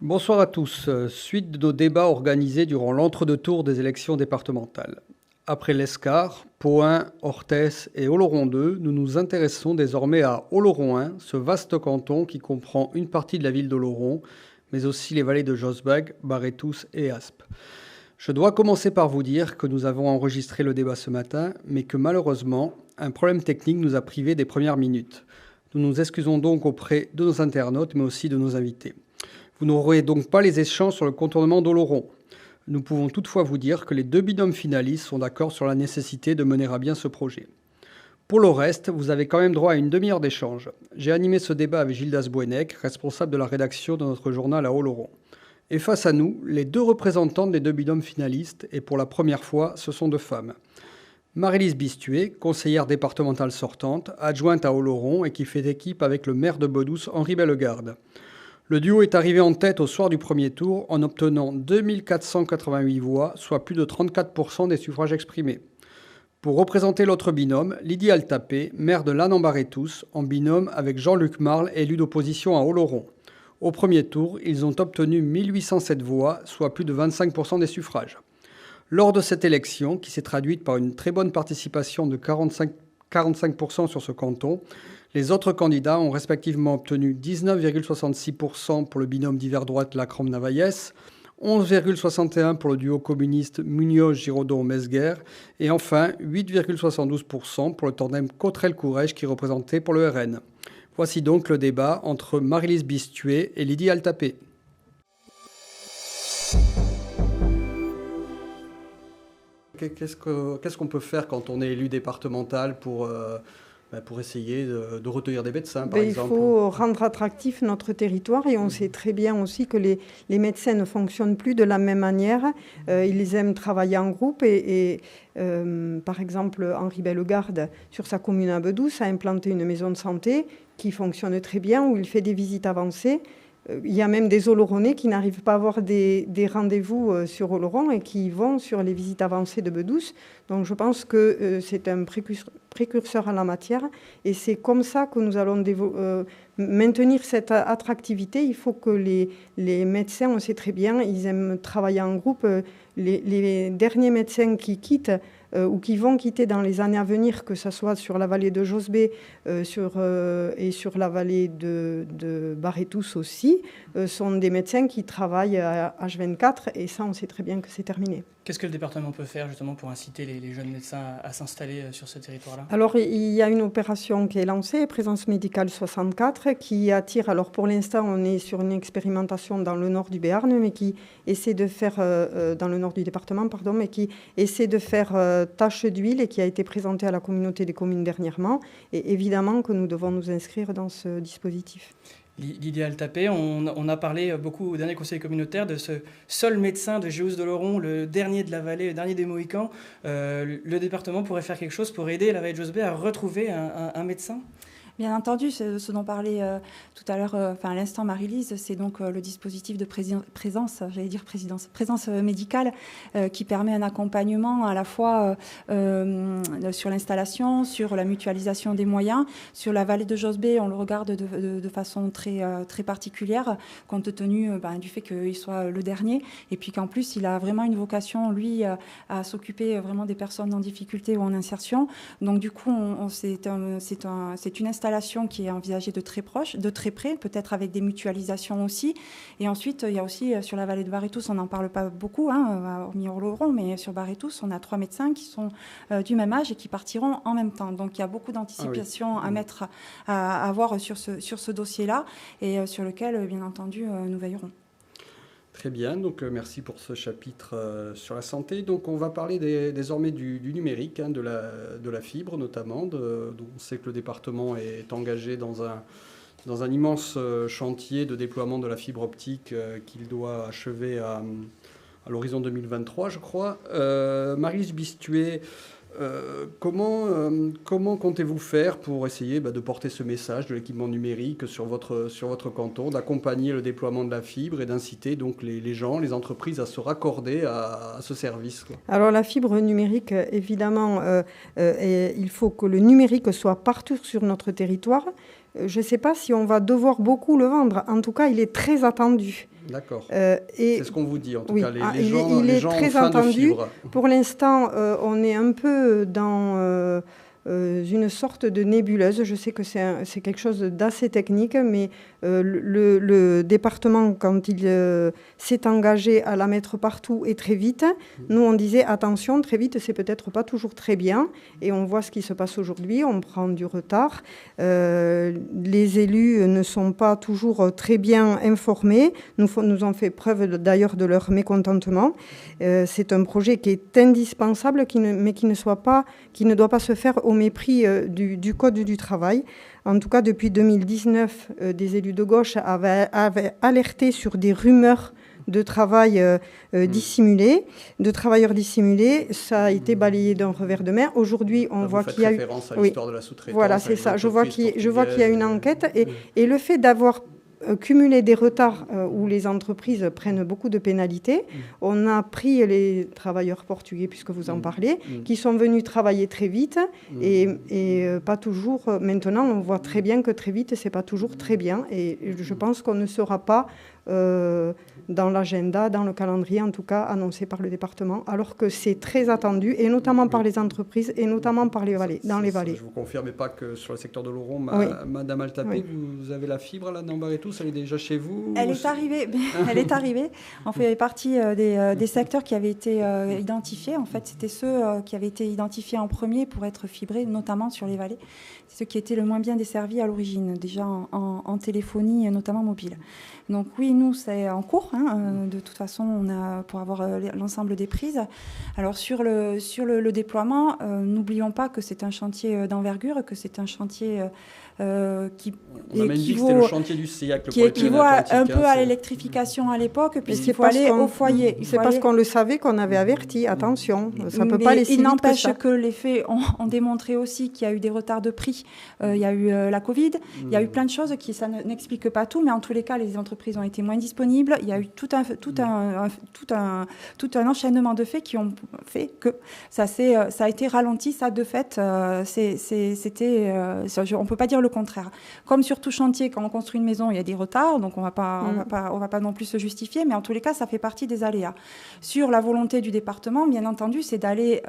Bonsoir à tous. Suite de nos débats organisés durant l'entre-deux-tours des élections départementales. Après l'Escar, Pau-1, Orthès et Oloron-2, nous nous intéressons désormais à Oloron-1, ce vaste canton qui comprend une partie de la ville d'Oloron, mais aussi les vallées de Josbag, Barétous et Aspe. Je dois commencer par vous dire que nous avons enregistré le débat ce matin, mais que malheureusement, un problème technique nous a privés des premières minutes. Nous nous excusons donc auprès de nos internautes, mais aussi de nos invités. Vous n'aurez donc pas les échanges sur le contournement d'Oloron. Nous pouvons toutefois vous dire que les deux binômes finalistes sont d'accord sur la nécessité de mener à bien ce projet. Pour le reste, vous avez quand même droit à une demi-heure d'échange. J'ai animé ce débat avec Gildas Bouenec, responsable de la rédaction de notre journal à Oloron. Et face à nous, les deux représentantes des deux binômes finalistes, et pour la première fois, ce sont deux femmes. Marie-Lise Bistuet, conseillère départementale sortante, adjointe à Oloron et qui fait équipe avec le maire de Bedous, Henri Bellegarde. Le duo est arrivé en tête au soir du premier tour en obtenant 2488 voix, soit plus de 34% des suffrages exprimés. Pour représenter l'autre binôme, Lydie Altapé, maire de Lannes-en-Barétous, en binôme avec Jean-Luc Marle, élu d'opposition à Oloron. Au premier tour, ils ont obtenu 1807 voix, soit plus de 25% des suffrages. Lors de cette élection, qui s'est traduite par une très bonne participation de 45% sur ce canton, les autres candidats ont respectivement obtenu 19,66% pour le binôme d'hiver-droite Lacrom-Navaillès, 11,61% pour le duo communiste Munoz-Giraudon-Mesguer et enfin 8,72% pour le tandem Cottrell-Courrèges qui représentait pour le RN. Voici donc le débat entre Marie-Lise Bistuet et Lydie Altapé. Qu'est-ce qu'on peut faire quand on est élu départemental pour essayer de retenir des médecins, par exemple? Il faut rendre attractif notre territoire et on sait très bien aussi que les médecins ne fonctionnent plus de la même manière. Ils aiment travailler en groupe par exemple, Henri Bellegarde, sur sa commune à Bedous, a implanté une maison de santé qui fonctionne très bien, où il fait des visites avancées. Il y a même des Oloronais qui n'arrivent pas à avoir des rendez-vous sur Oloron et qui vont sur les visites avancées de Bedous. Donc je pense que c'est un précurseur en la matière et c'est comme ça que nous allons maintenir cette attractivité. Il faut que les médecins, on sait très bien, ils aiment travailler en groupe. Les derniers médecins qui quittent ou qui vont quitter dans les années à venir, que ce soit sur la vallée de Josbé et sur la vallée de Barétous aussi, sont des médecins qui travaillent à H24 et ça, on sait très bien que c'est terminé. Qu'est-ce que le département peut faire justement pour inciter les jeunes médecins à s'installer sur ce territoire-là? Alors, il y a une opération qui est lancée, Présence médicale 64, qui attire, alors pour l'instant, on est sur une expérimentation dans le nord du Béarn, mais qui essaie de faire, dans le nord du département, pardon, mais qui essaie de faire tâche d'huile et qui a été présentée à la communauté des communes dernièrement. Et évidemment que nous devons nous inscrire dans ce dispositif. Lydie Altapé, on a parlé beaucoup au dernier conseil communautaire de ce seul médecin de Géouse d'Oloron, le dernier de la vallée, le dernier des Mohicans. Le département pourrait faire quelque chose pour aider la vallée de Josbé à retrouver un médecin? Bien entendu, ce dont parlait tout à l'heure, à l'instant Marie-Lise, c'est donc le dispositif de présence médicale qui permet un accompagnement à la fois sur l'installation, sur la mutualisation des moyens. Sur la vallée de Josbé, on le regarde de façon très particulière, compte tenu du fait qu'il soit le dernier, et puis qu'en plus, il a vraiment une vocation, lui, à s'occuper vraiment des personnes en difficulté ou en insertion. Donc du coup, c'est une installation qui est envisagée de très près, peut-être avec des mutualisations aussi. Et ensuite, il y a aussi sur la vallée de Barétous, on n'en parle pas beaucoup, hormis Oloron, mais sur Barétous, on a 3 médecins qui sont du même âge et qui partiront en même temps. Donc il y a beaucoup d'anticipation à avoir sur ce dossier-là et sur lequel, bien entendu, nous veillerons. Très bien, donc merci pour ce chapitre sur la santé. Donc on va parler désormais du numérique, de la fibre notamment. Dont on sait que le département est engagé dans un immense chantier de déploiement de la fibre optique qu'il doit achever à l'horizon 2023, je crois. Marie-Lise Bistuet, comment comptez-vous faire pour essayer de porter ce message de l'équipement numérique sur votre canton, d'accompagner le déploiement de la fibre et d'inciter donc les gens, les entreprises à se raccorder à ce service, quoi? Alors la fibre numérique, évidemment, il faut que le numérique soit partout sur notre territoire. Je ne sais pas si on va devoir beaucoup le vendre. En tout cas, il est très attendu. D'accord. C'est ce qu'on vous dit, en tout cas. Les gens, il les est gens très ont faim entendu. de fibres. Pour l'instant, on est un peu dans une sorte de nébuleuse. Je sais que c'est quelque chose d'assez technique, mais le département, quand il s'est engagé à la mettre partout et très vite, nous, on disait attention, très vite, c'est peut-être pas toujours très bien. Et on voit ce qui se passe aujourd'hui, on prend du retard. Les élus ne sont pas toujours très bien informés. Nous ont fait preuve d'ailleurs de leur mécontentement. C'est un projet qui est indispensable, mais qui ne doit pas se faire au mépris du Code du travail. En tout cas, depuis 2019, des élus de gauche avaient alerté sur des rumeurs de travail dissimulé, de travailleurs dissimulés. Ça a été balayé d'un revers de main. Aujourd'hui, on voit qu'il y a eu... référence à l'histoire de la sous-traitance. Voilà, c'est ça. Je vois qu'il y a une enquête. Et le fait d'avoir cumuler des retards où les entreprises prennent beaucoup de pénalités. On a pris les travailleurs portugais, puisque vous en parlez, qui sont venus travailler très vite et pas toujours. Maintenant, on voit très bien que très vite, c'est pas toujours très bien. Et je pense qu'on ne sera pas dans l'agenda, dans le calendrier, en tout cas, annoncé par le département, alors que c'est très attendu, et notamment par les entreprises, et notamment par les vallées, dans les vallées. Je vous confirme, et pas que sur le secteur de l'Oron. Madame Altapé, vous avez la fibre là dans Bar-et-Tous, elle est déjà chez vous? Elle est arrivée. Elle est arrivée. On fait partie des secteurs qui avaient été identifiés. En fait, c'était ceux qui avaient été identifiés en premier pour être fibrés, notamment sur les vallées. C'est ceux qui étaient le moins bien desservis à l'origine, déjà en téléphonie, notamment mobile. Donc oui, nous, c'est en cours. De toute façon, on a pour avoir l'ensemble des prises. Alors sur le déploiement, n'oublions pas que c'est un chantier d'envergure, que c'est un chantier qui équivaut, c'était le chantier du siècle, qui équivaut un peu à l'électrification à l'époque, puisqu'il faut aller au foyer. C'est parce qu'on le savait qu'on avait averti, attention, ça ne peut pas laisser. Il n'empêche que les faits ont démontré aussi qu'il y a eu des retards de prix. Il y a eu la Covid, il y a eu plein de choses qui ça n'explique pas tout, mais en tous les cas, les entreprises ont été moins disponibles. Il y a eu tout un enchaînement de faits qui ont fait que ça a été ralenti. Ça, de fait, on peut pas dire le contraire. Comme sur tout chantier, quand on construit une maison, il y a des retards, donc on va pas non plus se justifier, mais en tous les cas, ça fait partie des aléas. Sur la volonté du département, bien entendu, c'est d'aller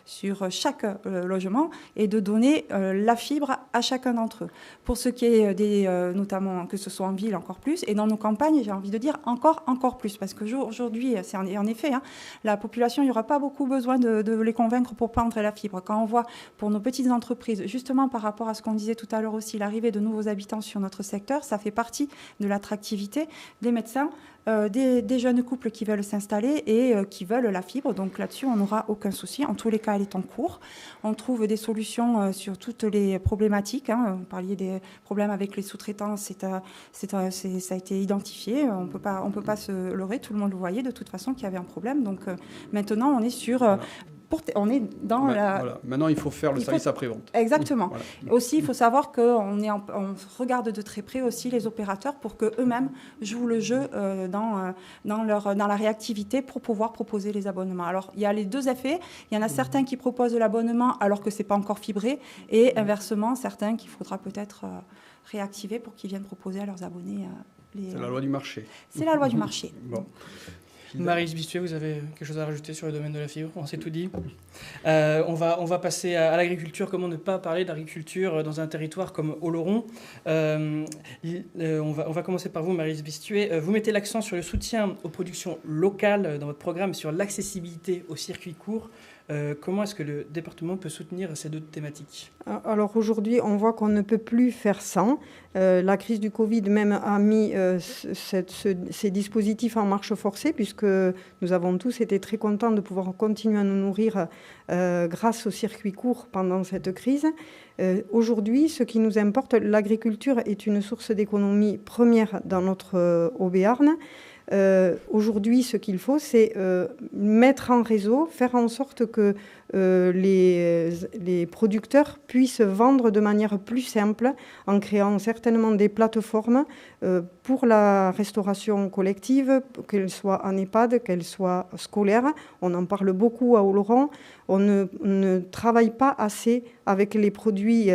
sur chaque logement et de donner la fibre à chacun d'entre eux. Pour ce qui est notamment que ce soit en ville encore plus, et dans nos campagnes, j'ai envie de dire encore plus, parce qu'aujourd'hui, c'est en effet, la population, il n'y aura pas beaucoup besoin de les convaincre pour prendre la fibre. Quand on voit pour nos petites entreprises, justement par rapport à ce qu'on disait tout à l'heure aussi, l'arrivée de nouveaux habitants sur notre secteur, ça fait partie de l'attractivité des médecins, des jeunes couples qui veulent s'installer et qui veulent la fibre. Donc là-dessus, on n'aura aucun souci. En tous les cas, elle est en cours. On trouve des solutions sur toutes les problématiques. Vous parliez des problèmes avec les sous-traitants. Ça a été identifié. On peut pas se leurrer. Tout le monde le voyait de toute façon qu'il y avait un problème. Donc maintenant, on est sur... on est dans Voilà. Maintenant, il faut faire le service après-vente. Exactement. Voilà. Aussi, il faut savoir qu'on regarde de très près aussi les opérateurs pour qu'eux-mêmes jouent le jeu dans la réactivité pour pouvoir proposer les abonnements. Alors, il y a les deux effets. Il y en a certains qui proposent l'abonnement alors que ce n'est pas encore fibré et inversement, certains qu'il faudra peut-être réactiver pour qu'ils viennent proposer à leurs abonnés. C'est la loi du marché. C'est la loi du marché. Bon. Maryse Bistuet, vous avez quelque chose à rajouter sur le domaine de la fibre? On s'est tout dit. On va passer à l'agriculture. Comment ne pas parler d'agriculture dans un territoire comme Oloron? On va commencer par vous, Maryse Bistuet. Vous mettez l'accent sur le soutien aux productions locales dans votre programme, sur l'accessibilité aux circuits courts. Comment est-ce que le département peut soutenir ces deux thématiques? Alors aujourd'hui, on voit qu'on ne peut plus faire sans. La crise du Covid même a mis ces dispositifs en marche forcée, puisque nous avons tous été très contents de pouvoir continuer à nous nourrir grâce aux circuits courts pendant cette crise. Aujourd'hui, ce qui nous importe, l'agriculture est une source d'économie première dans notre Haut-Béarn. Aujourd'hui, ce qu'il faut, c'est mettre en réseau, faire en sorte que les producteurs puissent vendre de manière plus simple en créant certainement des plateformes pour la restauration collective, qu'elle soit en EHPAD, qu'elle soit scolaire. On en parle beaucoup à Oloron. On ne travaille pas assez avec les produits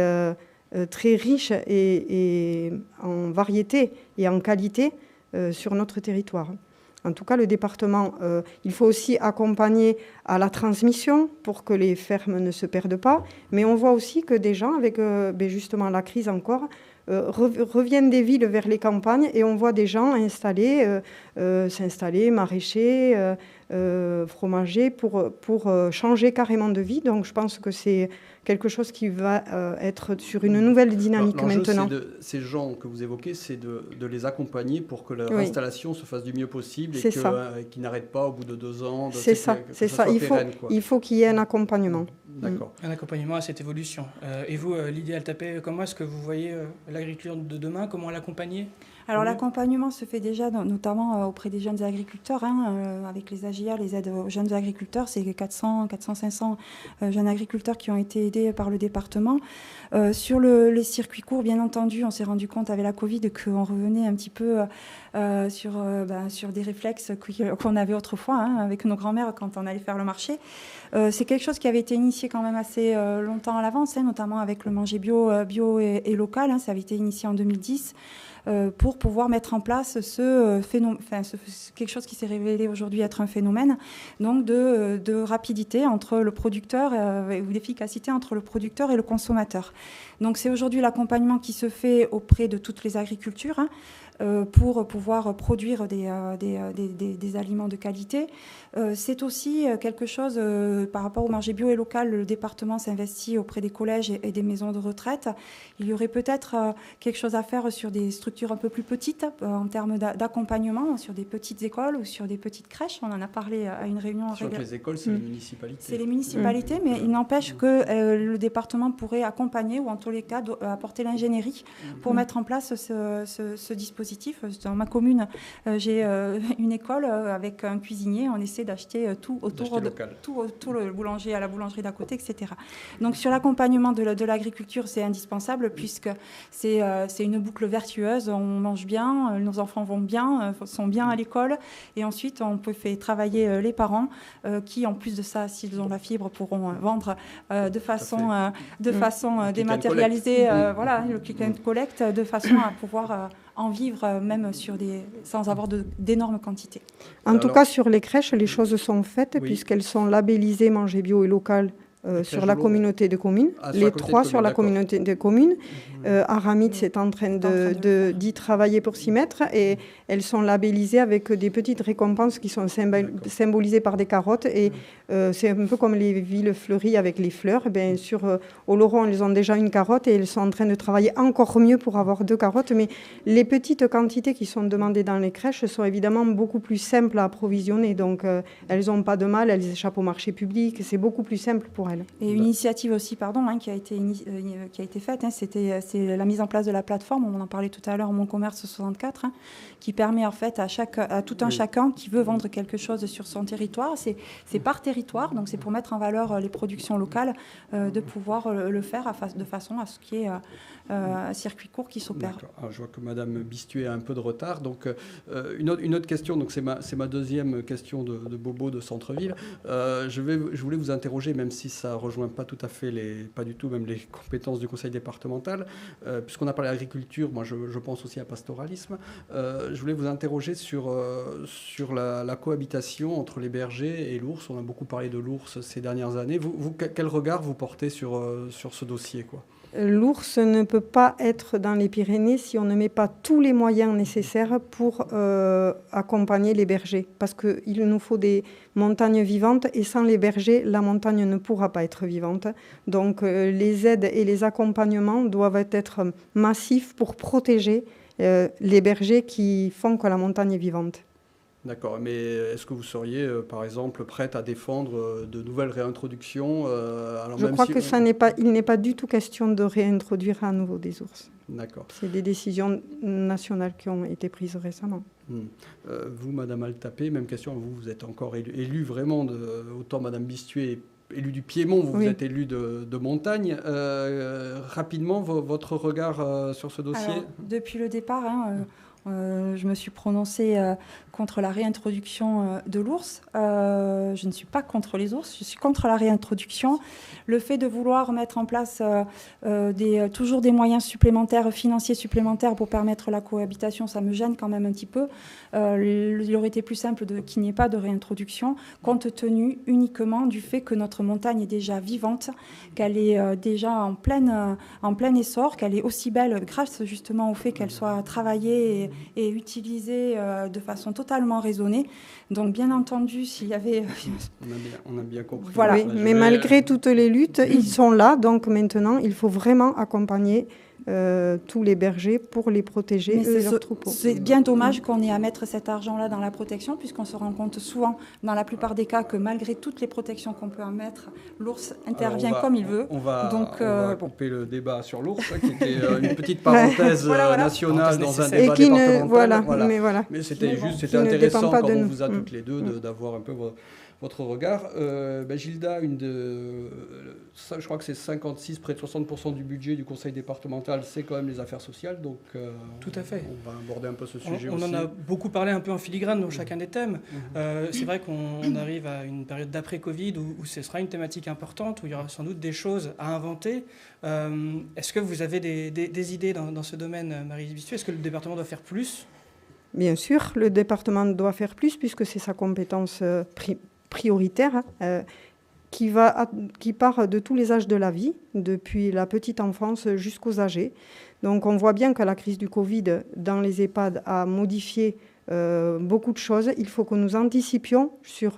très riches et en variété et en qualité sur notre territoire. En tout cas, le département, il faut aussi accompagner à la transmission pour que les fermes ne se perdent pas. Mais on voit aussi que des gens, avec justement la crise encore, reviennent des villes vers les campagnes et on voit des gens s'installer, maraîchers, fromagers pour changer carrément de vie. Donc je pense que c'est quelque chose qui va être sur une nouvelle dynamique maintenant. Ces gens que vous évoquez, c'est de les accompagner pour que leur installation se fasse du mieux possible et qu'ils n'arrêtent pas au bout de 2 ans. C'est ça. Il faut qu'il y ait un accompagnement. D'accord. Un accompagnement à cette évolution. Et vous, Lydie Altapé, comment est-ce que vous voyez l'agriculture de demain? Comment l'accompagner? Alors l'accompagnement se fait déjà notamment auprès des jeunes agriculteurs, avec les AJA, les aides aux jeunes agriculteurs. C'est 400-500 jeunes agriculteurs qui ont été aidés par le département. Sur les circuits courts, bien entendu, on s'est rendu compte avec la Covid qu'on revenait un petit peu sur des réflexes qu'on avait autrefois avec nos grands-mères quand on allait faire le marché. C'est quelque chose qui avait été initié quand même assez longtemps à l'avance, notamment avec le manger bio et local. Ça avait été initié en 2010. Pour pouvoir mettre en place quelque chose qui s'est révélé aujourd'hui être un phénomène, donc de rapidité entre le producteur ou d'efficacité entre le producteur et le consommateur. Donc c'est aujourd'hui l'accompagnement qui se fait auprès de toutes les agricultures pour pouvoir produire des aliments de qualité. C'est aussi quelque chose, par rapport au marché bio et local, le département s'investit auprès des collèges et des maisons de retraite. Il y aurait peut-être quelque chose à faire sur des structures un peu plus petites en termes d'accompagnement, sur des petites écoles ou sur des petites crèches. On en a parlé à une réunion. Sur les écoles, c'est les municipalités. C'est les municipalités, mais il n'empêche que le département pourrait accompagner ou en tous les cas apporter l'ingénierie pour mettre en place ce dispositif. Dans ma commune, j'ai une école avec un cuisinier. On essaie d'acheter tout autour le boulanger à la boulangerie d'à côté, etc. Donc sur l'accompagnement de l'agriculture, c'est indispensable puisque c'est une boucle vertueuse. On mange bien, nos enfants vont bien, sont bien à l'école, et ensuite on peut faire travailler les parents qui, en plus de ça, s'ils ont la fibre, pourront vendre de façon dématérialisée, le click and collect, de façon à pouvoir en vivre même sans avoir d'énormes quantités. En tout cas, sur les crèches, les choses sont faites puisqu'elles sont labellisées manger bio et local sur la communauté de communes, les 3 sur la communauté de communes. Aramid est en train d'y travailler pour s'y mettre et elles sont labellisées avec des petites récompenses qui sont symbolisées par des carottes et c'est un peu comme les villes fleuries avec les fleurs. Sur Oloron, elles ont déjà une carotte et elles sont en train de travailler encore mieux pour avoir 2 carottes, mais les petites quantités qui sont demandées dans les crèches sont évidemment beaucoup plus simples à approvisionner, donc elles n'ont pas de mal, elles échappent au marché public, c'est beaucoup plus simple pour elles. Et une initiative aussi, qui a été faite, c'est la mise en place de la plateforme. On en parlait tout à l'heure, Mon Commerce 64, qui permet en fait à tout un chacun qui veut vendre quelque chose sur son territoire. C'est par territoire, donc c'est pour mettre en valeur les productions locales, de pouvoir le faire de façon à ce qu'il y ait un circuit court qui s'opère. Je vois que Madame Bistuet a un peu de retard. Donc une autre question. Donc c'est ma deuxième question de bobo de centre-ville. Je voulais vous interroger, même si ça rejoint pas tout à fait pas du tout même les compétences du conseil départemental, puisqu'on a parlé d'agriculture. Moi, je pense aussi à pastoralisme. Je voulais vous interroger sur la cohabitation entre les bergers et l'ours. On a beaucoup parlé de l'ours ces dernières années. Quel regard vous portez sur ce dossier, quoi ? L'ours ne peut pas être dans les Pyrénées si on ne met pas tous les moyens nécessaires pour accompagner les bergers. Parce qu'il nous faut des montagnes vivantes et sans les bergers, la montagne ne pourra pas être vivante. Donc les aides et les accompagnements doivent être massifs pour protéger les bergers qui font que la montagne est vivante. D'accord, mais est-ce que vous seriez, par exemple, prête à défendre de nouvelles réintroductions Je crois qu'il n'est pas du tout question de réintroduire à nouveau des ours. D'accord. C'est des décisions nationales qui ont été prises récemment. Vous, Madame Altapé, même question, vous êtes encore élue vraiment, autant Madame Bistuet élue du Piémont, vous êtes élue de montagne. Rapidement, votre regard sur ce dossier ? Alors, depuis le départ, Je me suis prononcée contre la réintroduction de l'ours. Je ne suis pas contre les ours, je suis contre la réintroduction. Le fait de vouloir mettre en place toujours des moyens supplémentaires, financiers supplémentaires pour permettre la cohabitation, ça me gêne quand même un petit peu. Il aurait été plus simple qu'il n'y ait pas de réintroduction, compte tenu uniquement du fait que notre montagne est déjà vivante, qu'elle est déjà en plein essor, qu'elle est aussi belle grâce justement au fait qu'elle soit travaillée et utilisée de façon totalement raisonnée. Donc bien entendu, s'il y avait... On a bien compris. Voilà. Oui, mais malgré toutes les luttes, ils sont là. Donc maintenant, il faut vraiment accompagner tous les bergers pour les protéger, eux et leurs troupeaux. C'est bien dommage qu'on ait à mettre cet argent-là dans la protection, puisqu'on se rend compte souvent, dans la plupart des cas, que malgré toutes les protections qu'on peut en mettre, l'ours intervient comme il veut. On va couper le débat sur l'ours, qui était une petite parenthèse nationale dans un débat départemental. Mais c'était intéressant quand on vous a toutes les deux d'avoir un peu votre regard. Gilda, je crois que c'est 56, près de 60% du budget du conseil départemental, c'est quand même les affaires sociales. Donc, tout à fait. On va aborder un peu ce sujet aussi. On en a beaucoup parlé un peu en filigrane dans chacun des thèmes. C'est vrai qu'on arrive à une période d'après-Covid où ce sera une thématique importante, où il y aura sans doute des choses à inventer. Est-ce que vous avez des idées dans ce domaine, Marie-Lise Bistu? Est-ce que le département doit faire plus? Bien sûr, le département doit faire plus, puisque c'est sa compétence prioritaire, qui part de tous les âges de la vie, depuis la petite enfance jusqu'aux âgés. Donc on voit bien que la crise du Covid dans les EHPAD a modifié beaucoup de choses. Il faut que nous anticipions sur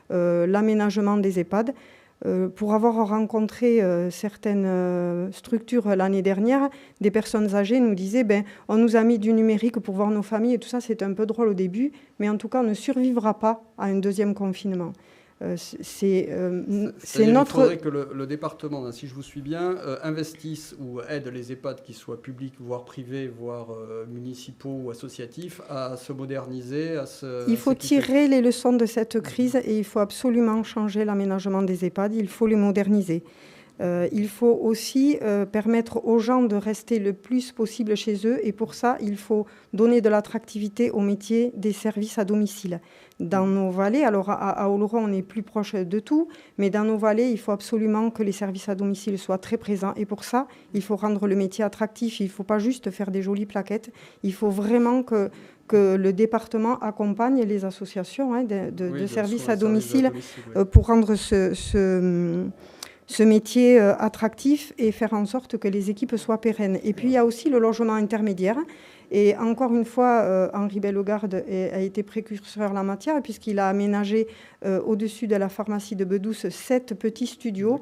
l'aménagement des EHPAD. Pour avoir rencontré certaines structures l'année dernière, des personnes âgées nous disaient on nous a mis du numérique pour voir nos familles et tout ça, c'est un peu drôle au début, mais en tout cas on ne survivra pas à un deuxième confinement. C'est notre... Il faudrait que le département, si je vous suis bien, investisse ou aide les EHPAD, qu'ils soient publics, voire privés, voire municipaux ou associatifs, à se moderniser. Il faut tirer les leçons de cette crise et il faut absolument changer l'aménagement des EHPAD, il faut les moderniser. Il faut aussi permettre aux gens de rester le plus possible chez eux et pour ça, il faut donner de l'attractivité au métier des services à domicile. Dans nos vallées, alors à Oloron, on est plus proche de tout, mais dans nos vallées, il faut absolument que les services à domicile soient très présents et pour ça, il faut rendre le métier attractif. Il ne faut pas juste faire des jolies plaquettes, il faut vraiment que le département accompagne les associations de services à domicile pour rendre ce métier attractif et faire en sorte que les équipes soient pérennes. Et puis, il y a aussi le logement intermédiaire. Et encore une fois, Henri Bellegarde a été précurseur en la matière puisqu'il a aménagé au-dessus de la pharmacie de Bedouce 7 petits studios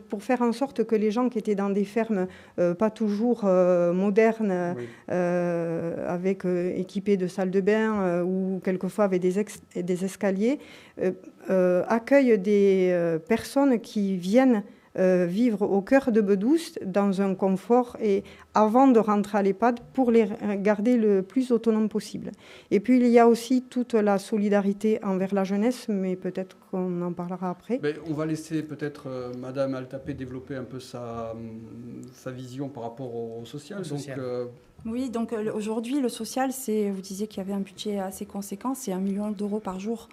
pour faire en sorte que les gens qui étaient dans des fermes pas toujours modernes, équipées de salles de bain ou quelquefois avec des escaliers, accueillent des personnes qui viennent vivre au cœur de Bedouce dans un confort et avant de rentrer à l'EHPAD pour les garder le plus autonomes possible. Et puis il y a aussi toute la solidarité envers la jeunesse, mais peut-être qu'on en parlera après. On va laisser peut-être Madame Altapé développer un peu sa vision par rapport au social. Oui, donc aujourd'hui le social, vous disiez qu'il y avait un budget assez conséquent, c'est 1 million d'euros par jour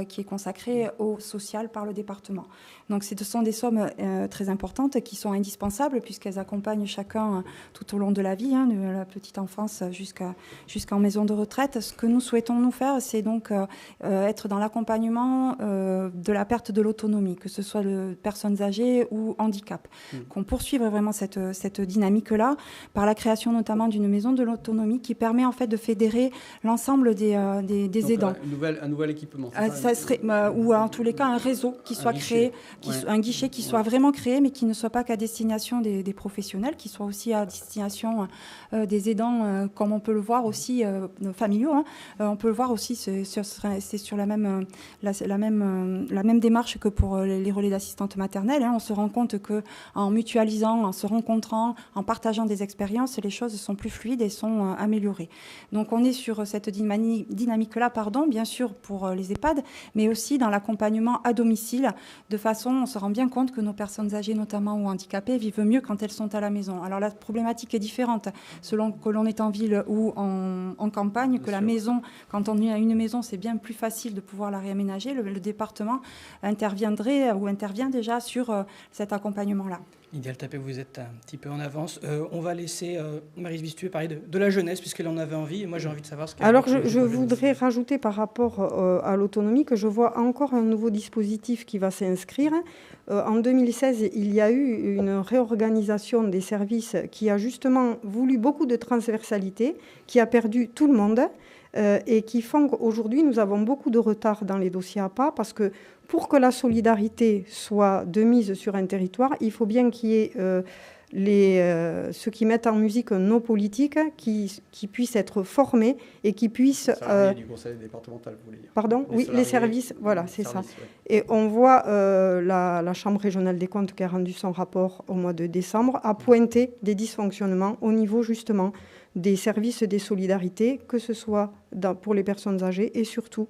qui est consacré au social par le département. Donc ce sont des sommes très importantes qui sont indispensables puisqu'elles accompagnent chacun tout au long de la vie, de la petite enfance jusqu'en maison de retraite. Ce que nous souhaitons nous faire, c'est donc être dans l'accompagnement de la perte de l'autonomie, que ce soit de personnes âgées ou handicap. Qu'on poursuive vraiment cette dynamique-là par la création notamment d'une maison de l'autonomie qui permet en fait de fédérer l'ensemble des aidants. Un nouvel équipement. Ça serait, ou en tous les cas un réseau qui soit créé, un guichet qui soit vraiment créé, mais qui ne soit pas qu'à destination des professionnels, qui soit aussi à destination des aidants, comme on peut le voir aussi familiaux. On peut le voir aussi, c'est sur la même démarche que pour les relais d'assistantes maternelles. On se rend compte que en mutualisant, en se rencontrant, en partageant des expériences, les choses sont plus fluides et sont améliorées. Donc on est sur cette dynamique-là, bien sûr pour les EHPAD, mais aussi dans l'accompagnement à domicile. De façon, on se rend bien compte que nos personnes âgées, notamment ou handicapées, vivent mieux quand elles sont à la maison. Alors la problématique est différente selon que l'on est en ville ou en campagne, que la maison, quand on est à une maison, c'est bien plus facile de pouvoir la réaménager. Le département interviendrait ou intervient déjà sur cet accompagnement-là. Lydia Altapé, vous êtes un petit peu en avance. On va laisser Maryse Vistuet parler de la jeunesse, puisqu'elle en avait envie. Et moi, j'ai envie de savoir ce qu'elle... Alors, je voudrais rajouter par rapport à l'autonomie que je vois encore un nouveau dispositif qui va s'inscrire. En 2016, il y a eu une réorganisation des services qui a justement voulu beaucoup de transversalité, qui a perdu tout le monde et qui font qu'aujourd'hui, nous avons beaucoup de retard dans les dossiers APA parce que pour que la solidarité soit de mise sur un territoire, il faut bien qu'il y ait ceux qui mettent en musique nos politiques qui puissent être formés et qui puissent... du conseil départemental, vous voulez dire. Pardon ? Oui, les services, voilà, c'est ça. Ouais. Et on voit la Chambre régionale des comptes qui a rendu son rapport au mois de décembre, a pointé des dysfonctionnements au niveau justement des services des solidarités, que ce soit pour les personnes âgées et surtout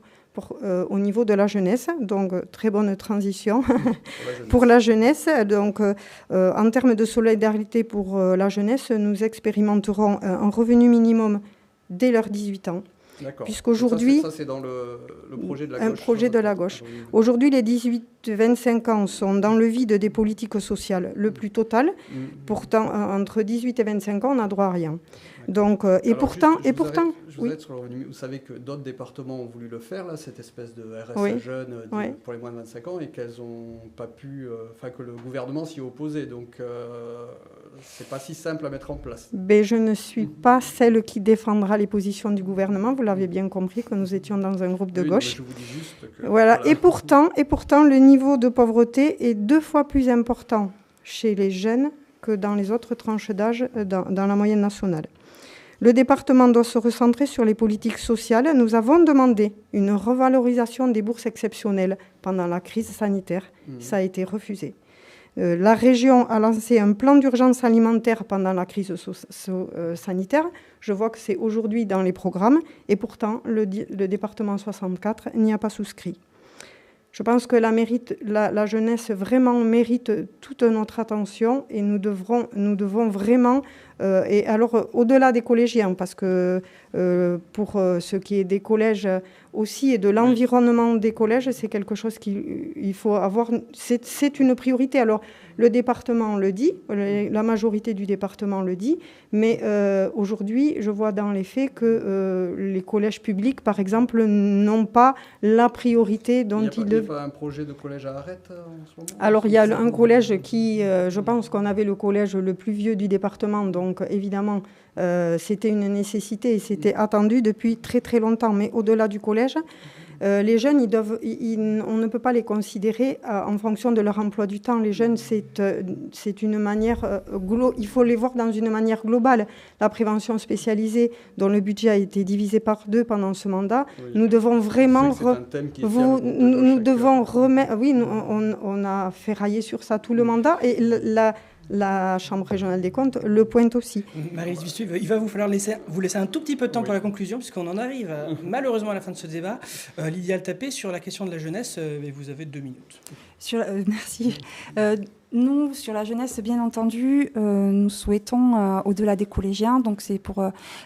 au niveau de la jeunesse, donc très bonne transition pour la jeunesse. Donc, en termes de solidarité pour la jeunesse, nous expérimenterons un revenu minimum dès leurs 18 ans. Puisqu'aujourd'hui, ça c'est dans le projet de la gauche. Un projet de la gauche. Aujourd'hui, les 18-25 ans sont dans le vide des politiques sociales le plus total. Pourtant, entre 18 et 25 ans, on n'a droit à rien. Donc, et pourtant, je vous arrête sur le revenu. Vous savez que d'autres départements ont voulu le faire, là, cette espèce de RSA jeune pour les moins de 25 ans, et qu'elles n'ont pas pu, que le gouvernement s'y opposait. Donc, c'est pas si simple à mettre en place. Mais je ne suis pas celle qui défendra les positions du gouvernement. Vous l'avez bien compris que nous étions dans un groupe de gauche. Je vous dis juste que, voilà. Et pourtant, le niveau de pauvreté est 2 fois plus important chez les jeunes que dans les autres tranches d'âge dans la moyenne nationale. Le département doit se recentrer sur les politiques sociales. Nous avons demandé une revalorisation des bourses exceptionnelles pendant la crise sanitaire. Ça a été refusé. La région a lancé un plan d'urgence alimentaire pendant la crise sanitaire. Je vois que c'est aujourd'hui dans les programmes. Et pourtant, le département 64 n'y a pas souscrit. Je pense que la jeunesse vraiment mérite toute notre attention et nous devons vraiment, et alors au-delà des collégiens, parce que pour ce qui est des collèges aussi et de l'environnement des collèges, c'est quelque chose qu'il faut avoir, c'est une priorité. Alors le département le dit, la majorité du département le dit, mais aujourd'hui, je vois dans les faits que les collèges publics, par exemple, n'ont pas la priorité dont ils devraient. Il n'y a pas un projet de collège à Arrête en ce moment ? Alors, il y a un collège qui, je pense qu'on avait le collège le plus vieux du département, donc évidemment, c'était une nécessité et c'était attendu depuis très très longtemps. Mais au-delà du collège, les jeunes, on ne peut pas les considérer en fonction de leur emploi du temps. Les jeunes, c'est une manière, il faut les voir dans une manière globale. La prévention spécialisée, dont le budget a été divisé par 2 pendant ce mandat, nous devons vraiment... on a ferraillé sur ça tout le mandat et la Chambre régionale des comptes le pointe aussi. Maryse Vistuet, il va vous falloir vous laisser un tout petit peu de temps pour la conclusion, puisqu'on en arrive malheureusement à la fin de ce débat. Lydia Altapé, sur la question de la jeunesse, vous avez 2 minutes. Merci. Nous, sur la jeunesse, bien entendu, nous souhaitons, au-delà des collégiens, donc c'est pour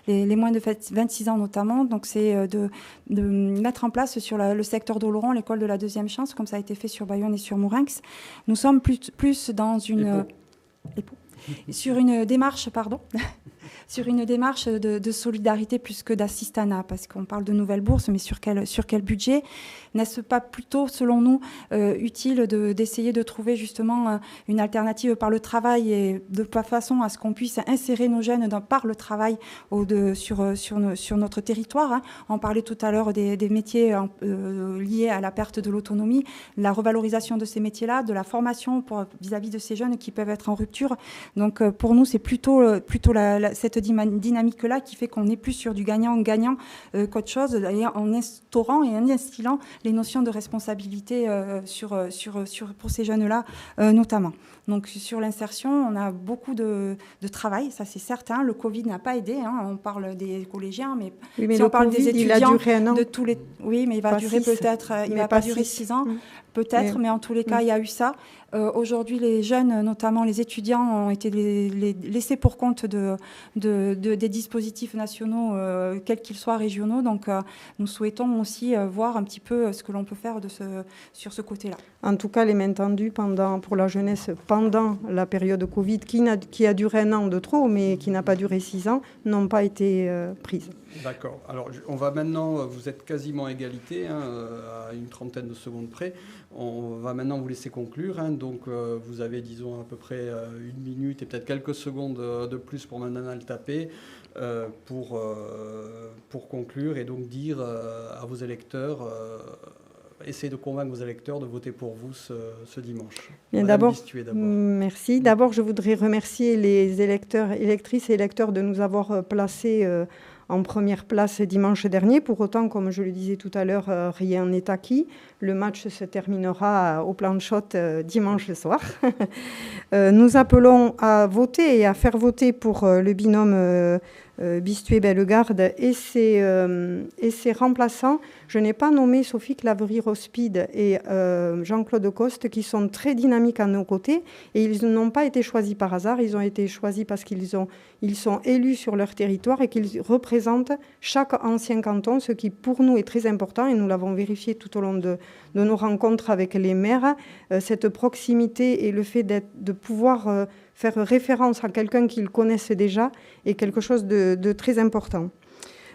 les moins de 26 ans notamment, donc c'est de mettre en place sur le secteur d'Oloron l'école de la deuxième chance, comme ça a été fait sur Bayonne et sur Mourinx. Nous sommes plus dans sur une démarche, sur une démarche de solidarité plus que d'assistanat, parce qu'on parle de nouvelles bourses, mais sur quel budget ? N'est-ce pas plutôt, selon nous, utile d'essayer de trouver justement une alternative par le travail et de façon à ce qu'on puisse insérer nos jeunes par le travail sur notre territoire, hein. On parlait tout à l'heure des métiers liés à la perte de l'autonomie, la revalorisation de ces métiers-là, de la formation vis-à-vis de ces jeunes qui peuvent être en rupture. Donc pour nous, c'est plutôt cette dynamique-là qui fait qu'on est plus sur du gagnant-gagnant qu'autre chose, en instaurant et en instillant les notions de responsabilité pour ces jeunes-là notamment. Donc sur l'insertion, on a beaucoup de travail, ça c'est certain. Le Covid n'a pas aidé, hein. On parle des collégiens, mais si on parle des étudiants de tous les... Oui, mais il va durer peut-être, il ne va pas durer 6 ans. Peut-être, mais en tous les cas, il y a eu ça. Aujourd'hui, les jeunes, notamment les étudiants, ont été laissés pour compte des dispositifs nationaux, quels qu'ils soient régionaux. Donc, nous souhaitons aussi voir un petit peu ce que l'on peut faire sur ce côté-là. En tout cas, les mains tendues pour la jeunesse pendant la période Covid, qui a duré 1 an de trop, mais qui n'a pas duré 6 ans, n'ont pas été prises. D'accord. Alors, on va maintenant, vous êtes quasiment à égalité, hein, à une trentaine de secondes près. On va maintenant vous laisser conclure. Hein. Donc, vous avez, disons, à peu près 1 minute et peut-être quelques secondes de plus pour Madame Altapé pour conclure et donc dire à vos électeurs, essayer de convaincre vos électeurs de voter pour vous ce dimanche. Bien, d'abord, merci. D'abord, je voudrais remercier les électrices et électeurs de nous avoir placés en première place dimanche dernier. Pour autant, comme je le disais tout à l'heure, rien n'est acquis. Le match se terminera au plan de shot dimanche soir. Nous appelons à voter et à faire voter pour le binôme Bistuet-Bellegarde et ses remplaçants. Je n'ai pas nommé Sophie Claverie-Rospide et Jean-Claude Coste, qui sont très dynamiques à nos côtés, et ils n'ont pas été choisis par hasard. Ils ont été choisis parce qu'ils sont élus sur leur territoire et qu'ils représentent chaque ancien canton, ce qui pour nous est très important, et nous l'avons vérifié tout au long de nos rencontres avec les maires. Cette proximité et le fait de pouvoir faire référence à quelqu'un qu'ils connaissent déjà est quelque chose de très important.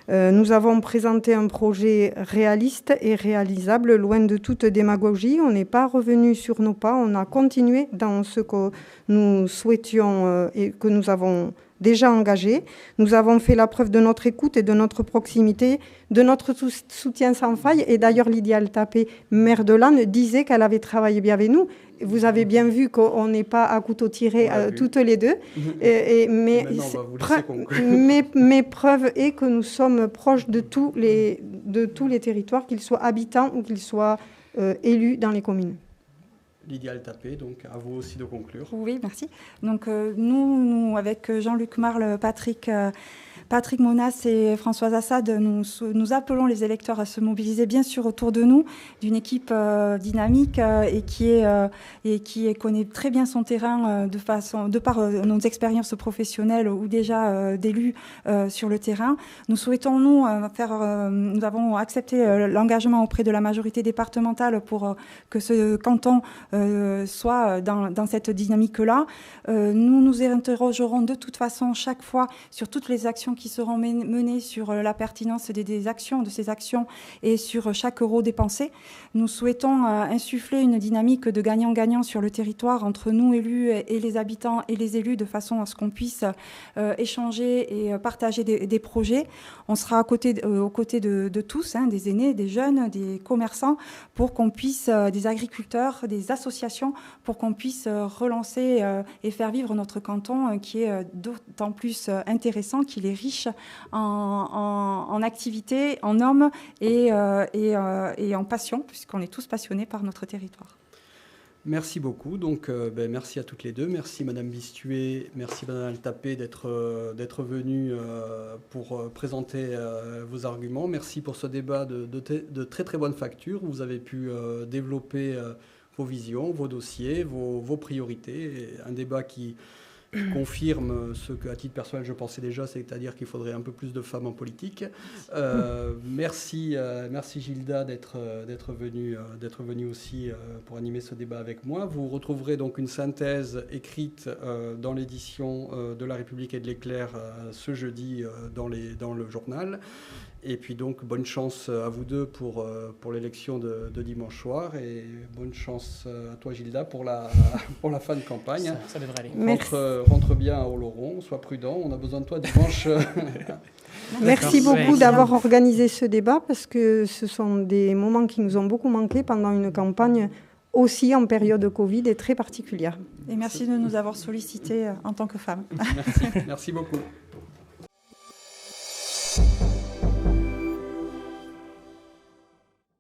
Nous avons présenté un projet réaliste et réalisable, loin de toute démagogie. On n'est pas revenu sur nos pas, on a continué dans ce que nous souhaitions et que nous avons déjà engagé. Nous avons fait la preuve de notre écoute et de notre proximité, de notre soutien sans faille. Et d'ailleurs, Lydia Altapé, maire de Lannes, disait qu'elle avait travaillé bien avec nous. Vous avez bien vu qu'on n'est pas à couteau tiré toutes les deux. Mais preuve est que nous sommes proches de tous les territoires, qu'ils soient habitants ou qu'ils soient élus dans les communes. Lydia Altapé, donc à vous aussi de conclure. Oui, merci. Donc nous avec Jean-Luc Marle, Patrick Monas et Françoise Assad, nous appelons les électeurs à se mobiliser bien sûr autour de nous, d'une équipe dynamique et qui connaît très bien son terrain de par nos expériences professionnelles ou déjà d'élus sur le terrain. Nous souhaitons, nous avons accepté l'engagement auprès de la majorité départementale pour que ce canton soit dans cette dynamique-là. Nous nous interrogerons de toute façon chaque fois sur toutes les actions qui seront menées, sur la pertinence des actions, de ces actions et sur chaque euro dépensé. Nous souhaitons insuffler une dynamique de gagnant-gagnant sur le territoire entre nous élus et les habitants et les élus, de façon à ce qu'on puisse échanger et partager des projets. On sera aux côtés de tous, hein, des aînés, des jeunes, des commerçants, pour qu'on puisse, des agriculteurs, des associations, pour qu'on puisse relancer et faire vivre notre canton qui est d'autant plus intéressant qu'il est riche en activités, en hommes et en passion, puisqu'on est tous passionnés par notre territoire. Merci beaucoup. Donc, merci à toutes les deux. Merci Madame Bistuet, merci Madame Altapé d'être venue pour présenter vos arguments. Merci pour ce débat de très très bonne facture. Vous avez pu développer vos visions, vos dossiers, vos priorités. Et un débat qui confirme ce qu'à titre personnel je pensais déjà, c'est-à-dire qu'il faudrait un peu plus de femmes en politique. Merci Gilda d'être venue aussi pour animer ce débat avec moi. Vous retrouverez donc une synthèse écrite dans l'édition de La République et de l'Éclair ce jeudi dans le journal. Et puis donc, bonne chance à vous deux pour l'élection de dimanche soir, et bonne chance à toi Gilda pour la fin de campagne. Ça devrait aller. Rentre bien à Oloron, sois prudent, on a besoin de toi dimanche. Merci beaucoup d'avoir organisé ce débat, parce que ce sont des moments qui nous ont beaucoup manqué pendant une campagne aussi en période de Covid et très particulière. Et merci de nous avoir sollicités en tant que femmes. Merci beaucoup.